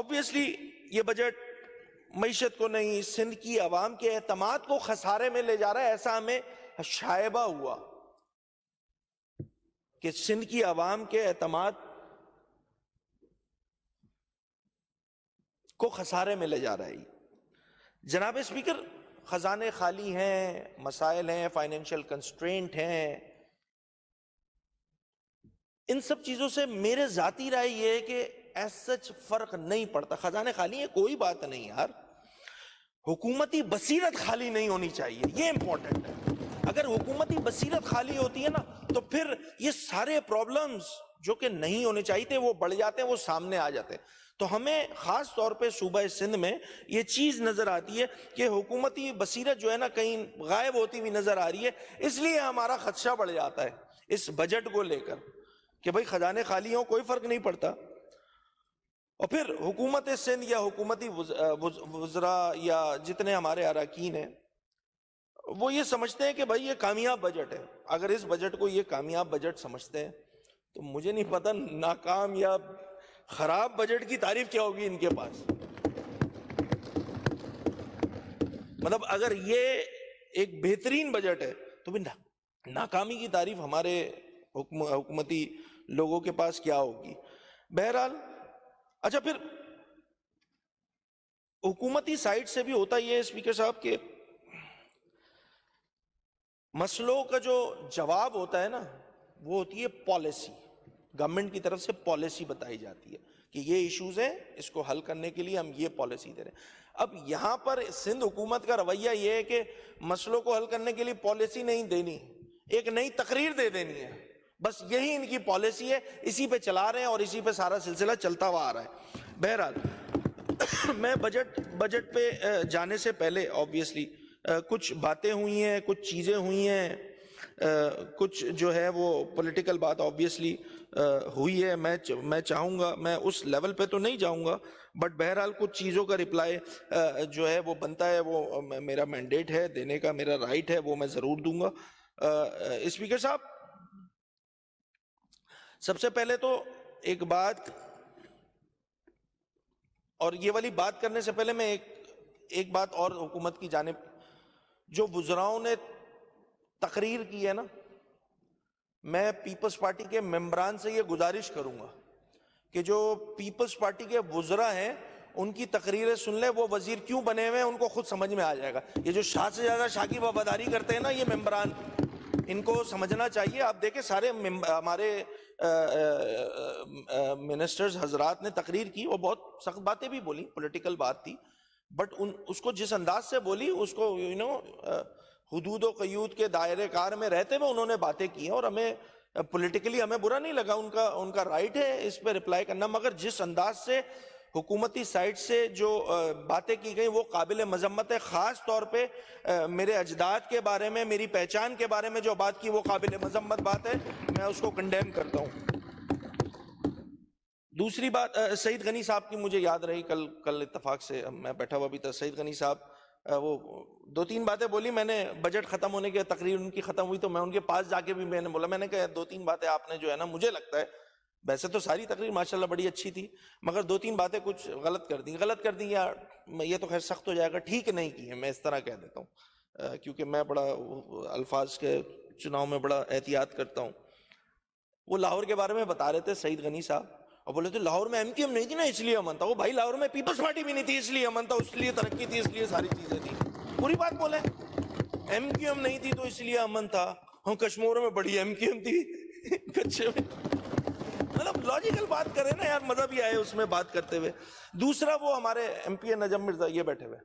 Obviously یہ budget معیشت کو نہیں، سندھ کی عوام کے اعتماد کو خسارے میں لے جا رہا ہے. ایسا ہمیں شائبہ ہوا کہ سندھ کی عوام کے اعتماد کو خسارے میں لے جا رہا ہے. جناب اسپیکر، خزانے خالی ہیں، مسائل ہیں، فائنینشیل کنسٹرینٹ ہیں. ان سب چیزوں سے میرے ذاتی رائے یہ ہے کہ ایس سچ فرق نہیں پڑتا. خزانے خالی ہیں کوئی بات نہیں یار، حکومتی بصیرت خالی نہیں ہونی چاہیے، یہ امپورٹنٹ ہے. اگر حکومتی بصیرت خالی ہوتی ہے نا تو پھر یہ سارے پرابلمز جو کہ نہیں ہونے چاہیے تھے وہ بڑھ جاتے ہیں، وہ سامنے آ جاتے ہیں. تو ہمیں خاص طور پہ صوبہ سندھ میں یہ چیز نظر آتی ہے کہ حکومتی بصیرت جو ہے نا کہیں غائب ہوتی ہوئی نظر آ رہی ہے. اس لیے ہمارا خدشہ بڑھ جاتا ہے اس بجٹ کو لے کر کہ بھائی خزانے خالی ہوں کوئی فرق نہیں پڑتا. اور پھر حکومت سندھ یا حکومتی وزراء یا جتنے ہمارے اراکین ہیں وہ یہ سمجھتے ہیں کہ بھائی یہ کامیاب بجٹ ہے. اگر اس بجٹ کو یہ کامیاب بجٹ سمجھتے ہیں تو مجھے نہیں پتا ناکام یا خراب بجٹ کی تعریف کیا ہوگی ان کے پاس. مطلب اگر یہ ایک بہترین بجٹ ہے تو بھی ناکامی کی تعریف ہمارے حکومتی لوگوں کے پاس کیا ہوگی. بہرحال اچھا، پھر حکومتی سائٹ سے بھی ہوتا یہ ہے اسپیکر صاحب کہ مسئلوں کا جو جواب ہوتا ہے نا وہ ہوتی ہے پالیسی. گورنمنٹ کی طرف سے پالیسی بتائی جاتی ہے کہ یہ ایشوز ہیں، اس کو حل کرنے کے لیے ہم یہ پالیسی دے رہے ہیں. اب یہاں پر سندھ حکومت کا رویہ یہ ہے کہ مسئلوں کو حل کرنے کے لیے پالیسی نہیں دینی، ایک نئی تقریر دے دینی ہے. بس یہی ان کی پالیسی ہے، اسی پہ چلا رہے ہیں اور اسی پہ سارا سلسلہ چلتا ہوا آ رہا ہے. بہرحال میں بجٹ پہ جانے سے پہلے آبویسلی کچھ باتیں ہوئی ہیں، کچھ چیزیں ہوئی ہیں، کچھ جو ہے وہ پولیٹیکل بات آبویسلی ہوئی ہے. میں چاہوں گا، میں اس لیول پہ تو نہیں جاؤں گا، بٹ بہرحال کچھ چیزوں کا رپلائی جو ہے وہ بنتا ہے، وہ میرا مینڈیٹ ہے دینے کا، میرا رائٹ ہے، وہ میں ضرور دوں گا. اسپیکر صاحب، سب سے پہلے تو ایک بات، اور یہ والی بات کرنے سے پہلے میں ایک بات اور حکومت کی جانب، جو وزراؤں نے تقریر کی ہے نا، میں پیپلز پارٹی کے ممبران سے یہ گزارش کروں گا کہ جو پیپلز پارٹی کے وزراء ہیں ان کی تقریریں سن لیں. وہ وزیر کیوں بنے ہوئے ہیں ان کو خود سمجھ میں آ جائے گا. یہ جو شاہ سے زیادہ شاہ کی وفاداری کرتے ہیں نا یہ ممبران، ان کو سمجھنا چاہیے. آپ دیکھیں سارے ہمارے منسٹرز حضرات نے تقریر کی، وہ بہت سخت باتیں بھی بولی، پولیٹیکل بات تھی، بٹ اس کو جس انداز سے بولی اس کو حدود و قیود کے دائرے کار میں رہتے ہوئے انہوں نے باتیں کی ہیں، اور ہمیں پولیٹیکلی ہمیں برا نہیں لگا، ان کا رائٹ ہے اس پہ رپلائی کرنا. مگر جس انداز سے حکومتی سائٹ سے جو باتیں کی گئی وہ قابل مذمت ہے. خاص طور پہ میرے اجداد کے بارے میں، میری پہچان کے بارے میں جو بات کی وہ قابل مذمت بات ہے، میں اس کو کنڈیم کرتا ہوں. دوسری بات، سعید غنی صاحب کی مجھے یاد رہی، کل اتفاق سے میں بیٹھا ہوا بھی تھا، سعید غنی صاحب وہ 2-3 باتیں بولی. میں نے بجٹ ختم ہونے کے تقریر ان کی ختم ہوئی تو میں ان کے پاس جا کے بھی میں نے بولا، میں نے کہا 2-3 باتیں آپ نے جو ہے نا، مجھے لگتا ہے ویسے تو ساری تقریر ماشاءاللہ بڑی اچھی تھی، مگر 2-3 باتیں کچھ غلط کر دی یا یہ تو خیر سخت ہو جائے گا، ٹھیک نہیں کی ہے، میں اس طرح کہہ دیتا ہوں کیونکہ میں بڑا الفاظ کے چناؤ میں بڑا احتیاط کرتا ہوں. وہ لاہور کے بارے میں بتا رہے تھے سعید غنی صاحب، اور بولے تھے لاہور میں ایم کیو ایم نہیں تھی نا اس لیے امن تھا. وہ بھائی لاہور میں پیپلز پارٹی بھی نہیں تھی اس لیے امن تھا، اس لیے ترقی تھی، اس لیے ساری چیزیں تھیں. پوری بات بولے، ایم کیو ایم نہیں تھی تو اس لیے امن تھا. ہم کشمور میں بڑی ایم کیو ایم تھی کچھ مطلب لاجیکل بات کریں نا یار، مزہ بھی آئے اس میں بات کرتے ہوئے. دوسرا، وہ ہمارے ایم پی نجم مرزا یہ بیٹھے ہوئے،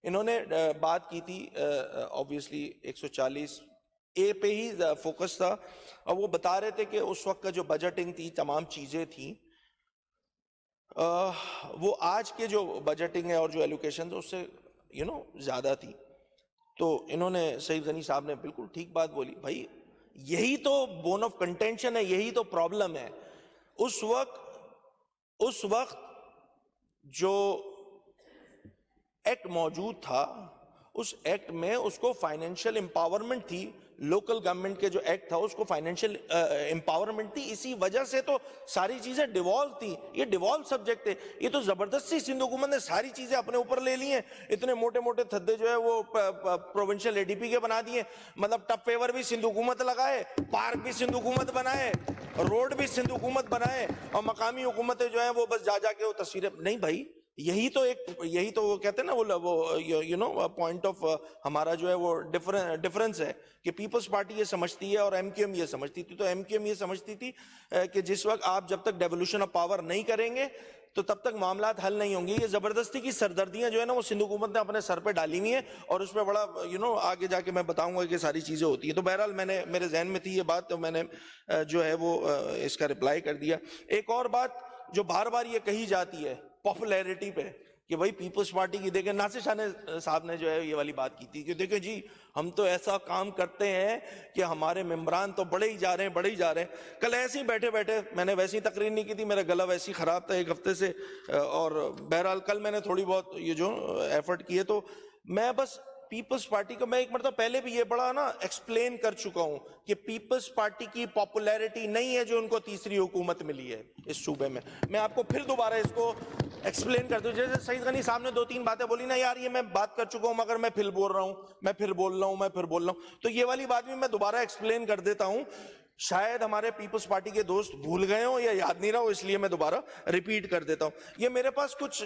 انہوں نے بات کی تھی آبویسلی 140 اے پہ ہی فوکس تھا، اور وہ بتا رہے تھے کہ اس وقت کا جو بجٹنگ تھی، تمام چیزیں تھیں، وہ آج کے جو بجٹنگ ہے اور جو ایلوکیشن اس سے زیادہ تھی. تو انہوں نے، سعید غنی صاحب نے بالکل ٹھیک بات بولی. بھائی یہی تو بون آف کنٹینشن ہے، یہی تو پرابلم ہے. اس وقت جو ایکٹ موجود تھا اس ایکٹ میں اس کو فائنینشیل امپاورمنٹ تھی, لوکل گورنمنٹ کے جو ایکٹ تھا اس کو فائنینشیل امپاورمنٹ تھی, اسی وجہ سے تو ساری چیزیں ڈیوالو تھی. یہ ڈیوالو سبجیکٹ ہے, یہ تو زبردستی سندھ حکومت نے ساری چیزیں اپنے اوپر لے لی ہیں. اتنے موٹے موٹے تھدے جو ہے وہ پروونشل اے ڈی پی کے بنا دیے, مطلب ٹپ پیور بھی سندھ حکومت لگائے, پارک بھی سندھ حکومت بنائے, روڈ بھی سندھ حکومت بنائے, اور مقامی حکومتیں جو ہیں وہ بس جا کے وہ تصویریں. نہیں بھائی, یہی تو وہ کہتے ہیں نا وہ یو نو پوائنٹ آف ہمارا جو ہے وہ ڈفرنس ہے کہ پیپلز پارٹی یہ سمجھتی ہے اور ایم کیو ایم یہ سمجھتی تھی. تو ایم کیو ایم یہ سمجھتی تھی کہ جس وقت آپ جب تک ڈیولیوشن آف پاور نہیں کریں گے تو تب تک معاملات حل نہیں ہوں گے. یہ زبردستی کی سردردیاں جو ہے نا وہ سندھ حکومت نے اپنے سر پہ ڈالی ہوئی ہیں, اور اس پہ بڑا آگے جا کے میں بتاؤں گا کہ ساری چیزیں ہوتی ہیں. تو بہرحال میرے ذہن میں تھی یہ بات, تو میں نے جو ہے وہ اس کا رپلائی کر دیا. ایک اور بات جو بار بار یہ کہی جاتی ہے پاپولیرٹی پہ کہ بھائی پیپلز پارٹی کی, دیکھیں ناصر شاہ صاحب نے جو ہے یہ والی بات کی تھی کہ دیکھیں جی ہم تو ایسا کام کرتے ہیں کہ ہمارے ممبران تو بڑے ہی جا رہے ہیں. کل ایسے ہی بیٹھے میں نے ویسی تقریر نہیں کی تھی, میرا گلا ویسی خراب تھا ایک ہفتے سے, اور بہرحال کل میں نے تھوڑی بہت یہ جو ایفرٹ کیے, تو میں بس پیپلز پارٹی کو میں ایک مرتبہ پہلے بھی یہ بڑا نا ایکسپلین کر چکا ہوں کہ پیپلز پارٹی کی پاپولیرٹی نہیں ہے جو ان کو تیسری حکومت ملی ہے اس صوبے میں. میں آپ کو پھر دوبارہ اس کو ایکسپلین کر دوں. جیسے سعید غنی صاحب نے 2-3 باتیں بولی نا, یار یہ میں بات کر چکا ہوں مگر میں پھر بول رہا ہوں. تو یہ والی بات بھی میں دوبارہ ایکسپلین کر دیتا ہوں. شاید ہمارے پیپلز پارٹی کے دوست بھول گئے ہوں یا یاد نہیں رہا ہو, اس لیے میں دوبارہ ریپیٹ کر دیتا ہوں. یہ میرے پاس کچھ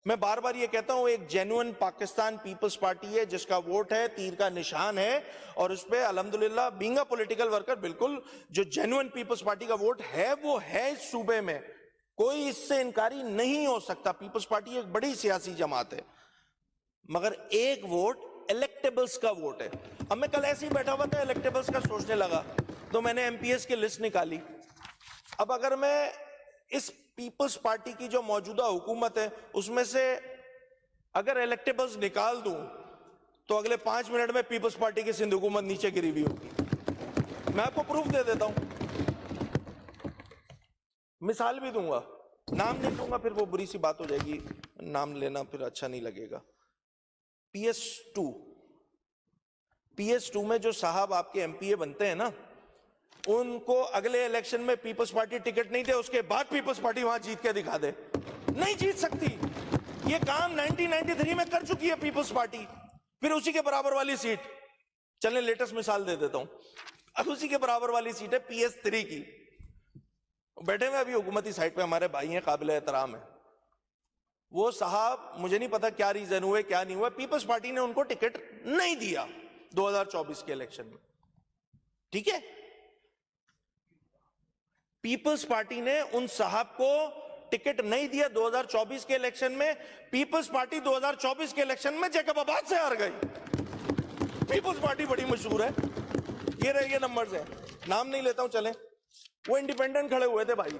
میں بار بار یہ کہتا ہوں, ایک جینوئن پاکستان پیپلز پارٹی ہے جس کا ووٹ ہے, تیر کا نشان ہے, اور اس پہ الحمدللہ بینگ اے پولیٹیکل ورکر بالکل جو جینوئن پیپلز پارٹی کا ووٹ ہے وہ ہے اس صوبے میں, کوئی اس سے انکاری نہیں ہو سکتا. پیپلز پارٹی ایک بڑی سیاسی جماعت ہے, مگر ایک ووٹ الیکٹیبلز کا ووٹ ہے. اب میں کل ایسے ہی بیٹھا ہوا تھا, الیکٹیبلز کا سوچنے لگا, تو میں نے ایم پی ایس کی لسٹ نکالی. اب اگر میں اس پیپلز پارٹی کی جو موجودہ حکومت ہے اس میں سے اگر الیکٹیبلز نکال دوں تو اگلے 5 منٹ میں پیپلز پارٹی کی سندھ حکومت نیچے گری ہوئی ہوگی. میں آپ کو پروف دے دیتا ہوں, مثال بھی دوں گا, نام نہیں دوں گا پھر وہ بری سی بات ہو جائے گی, نام لینا پھر اچھا نہیں لگے گا. پی ایس 2 میں جو صاحب آپ کے ایم پی اے بنتے ہیں نا, ان کو اگلے الیکشن میں پیپلز پارٹی ٹکٹ نہیں دے, اس کے بعد پیپلز پارٹی وہاں جیت کے دکھا دے, نہیں جیت سکتی. یہ کام 1993 میں کر چکی ہے پیپلز پارٹی, پھر اسی کے برابر والی سیٹ, چلیں لیٹسٹ مثال دے دیتا ہوں, اب اسی کے برابر والی سیٹ ہے پی ایس 3 کی. بیٹھے ہوئے ابھی حکومتی سائٹ پہ ہمارے بھائی ہیں, قابل احترام ہیں, وہ صاحب مجھے نہیں پتا کیا ریزن ہوئے کیا نہیں ہوا, پیپلز پارٹی نے ان کو ٹکٹ نہیں دیا 2024 کے الیکشن میں. ٹھیک ہے, پیپلز پارٹی نے ان صاحب کو ٹکٹ نہیں دیا 2024 کے الیکشن میں. پیپلز پارٹی 2024 کے الیکشن میں جیکب آباد سے ہار گئی. پیپلز پارٹی بڑی مشہور ہے, یہ رہے یہ نمبرز ہیں, نام نہیں لیتا ہوں. چلیں, وہ انڈیپینڈنٹ کھڑے ہوئے تھے بھائی,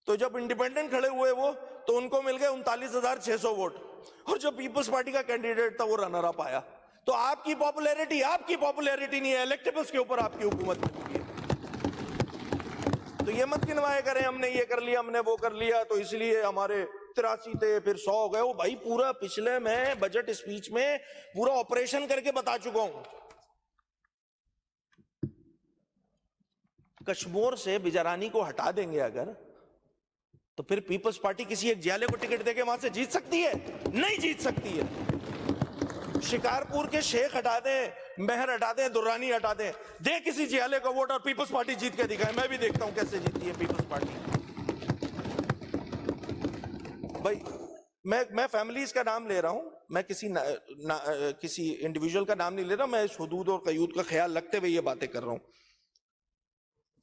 تو جب انڈیپینڈنٹ کھڑے ہوئے وہ, تو ان کو مل گئے 39,600 ووٹ, اور جو پیپلز پارٹی کا کینڈیڈیٹ تھا وہ رنر اپ آیا. تو آپ کی پاپولیرٹی نہیں ہے, الیکٹیبلز کے اوپر آپ کی حکومت ہوئی ہے. تو یہ مت کنوائے کریں ہم نے یہ کر لیا, ہم نے وہ کر لیا, تو اس لیے ہمارے 83 تھے پھر 100 ہو گئے. وہ بھائی پورا پچھلے میں بجٹ اسپیچ میں پورا آپریشن کر کے بتا چکا ہوں. کشمور سے بجرانی کو ہٹا دیں گے اگر, تو پھر پیپلز پارٹی کسی ایک جیالے کو ٹکٹ دے کے وہاں سے جیت سکتی ہے؟ نہیں جیت سکتی ہے. شکارپور کے شیخ ہٹا دیں, مہر ہٹا دیں, درانی ہٹا دیں, دے کسی جیالے کو ووٹ اور پیپلز پارٹی جیت کے دکھائے. میں بھی دیکھتا ہوں کیسے جیتی ہے پیپلز پارٹی. بھائی میں فیملیز کا نام لے رہا ہوں, میں کسی انڈیویجول کا نام نہیں لے رہا, میں اس حدود اور قیود کا خیال رکھتے ہوئے یہ باتیں کر رہا ہوں.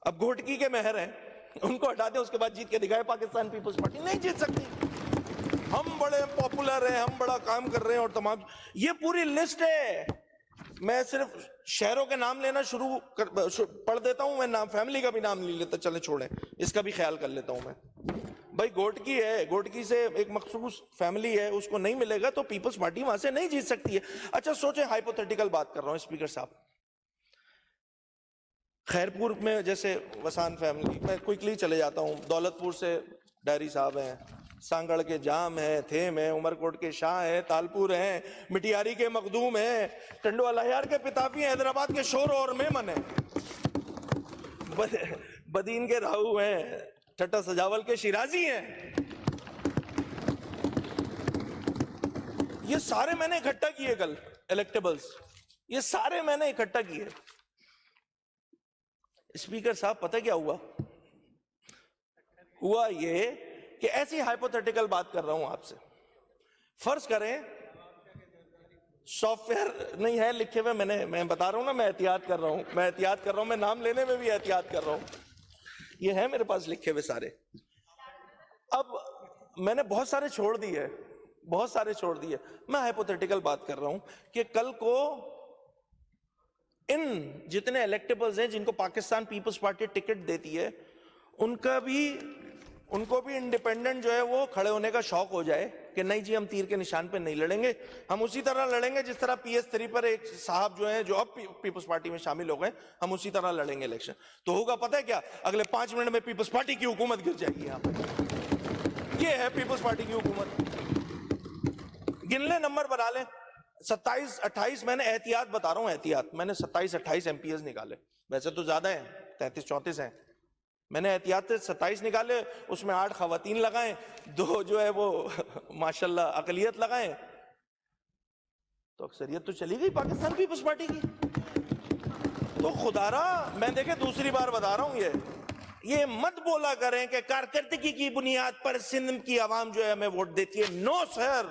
اب گھوٹکی کے مہر ہیں, ان کو ہٹا دیں, اس کے بعد جیت کے دکھائے پاکستان پیپلز پارٹی. نہیں جیت سکتی. ہم بڑے پاپولر ہیں, ہم بڑا کام کر رہے ہیں, اور تمام یہ پوری لسٹ ہے. میں صرف شہروں کے نام لینا پڑھ دیتا ہوں, میں نام فیملی کا بھی نام نہیں لیتا. چلیں چھوڑیں, اس کا بھی خیال کر لیتا ہوں میں. بھائی گھوٹکی ہے, گھوٹکی سے ایک مخصوص فیملی ہے, اس کو نہیں ملے گا تو پیپلز پارٹی وہاں سے نہیں جیت سکتی ہے. اچھا سوچیں, ہائپوتھیٹیکل بات کر رہا ہوں اسپیکر صاحب, خیرپور میں جیسے وسان فیملی, میں کوئکلی چلے جاتا ہوں, دولت پور سے ڈیری صاحب ہیں, سانگڑ کے جام ہے، تھیم ہے، عمر کوٹ کے شاہ ہے، تالپور ہیں، مٹیاری کے مخدوم ہیں، ٹنڈو الہیار کے پتافی ہیں، حیدرآباد کے شور اور میمن ہیں، بدین کے راہو ہیں، ٹھٹا سجاول کے شیرازی ہیں. یہ سارے میں نے اکٹھا کیے کل الیکٹیبلز، یہ سارے میں نے اکٹھا کیے. اسپیکر صاحب پتہ کیا ہوا یہ کہ ایسی ہائپوتھیٹیکل بات کر رہا ہوں آپ سے. فرض کریں سافٹ ویئر نہیں ہے لکھے ہوئے، میں بتا رہا ہوں نا، میں احتیاط کر رہا ہوں، میں نام لینے میں بھی احتیاط کر رہا ہوں. یہ ہے میرے پاس لکھے ہوئے سارے. اب میں نے بہت سارے چھوڑ دیے. میں ہائپوتھیٹیکل بات کر رہا ہوں کہ کل کو ان جتنے الیکٹیبلز ہیں جن کو پاکستان پیپلز پارٹی ٹکٹ دیتی ہے ان کو بھی انڈیپینڈنٹ جو ہے وہ کھڑے ہونے کا شوق ہو جائے کہ نہیں جی ہم تیر کے نشان پہ نہیں لڑیں گے، ہم اسی طرح لڑیں گے جس طرح PS3 پر ایک صاحب جو ہیں جو اب پیپلز پارٹی میں شامل ہو گئے، ہم اسی طرح لڑیں گے الیکشن. تو ہوگا پتہ ہے کیا؟ اگلے 5 منٹ میں پیپلز پارٹی کی حکومت گر جائے گی یہاں پر. یہ ہے پیپلز پارٹی کی حکومت. گن لیں، نمبر بنا لیں. 27 28 میں نے احتیاط بتا رہا ہوں، احتیاط میں نے 27 28 MPs نکالے. ویسے تو زیادہ ہیں، 33 34 ہیں. میں نے احتیاط سے 27 نکالے، اس میں 8 خواتین لگائیں، 2 جو ہے وہ ماشاءاللہ اقلیت لگائیں، تو اکثریت تو چلی گئی پاکستان پیپلز پارٹی کی. تو خدا را میں دیکھیں دوسری بار بتا رہا ہوں، یہ مت بولا کریں کہ کارکردگی کی بنیاد پر سندھ کی عوام جو ہے ہمیں ووٹ دیتی ہے. نو سر.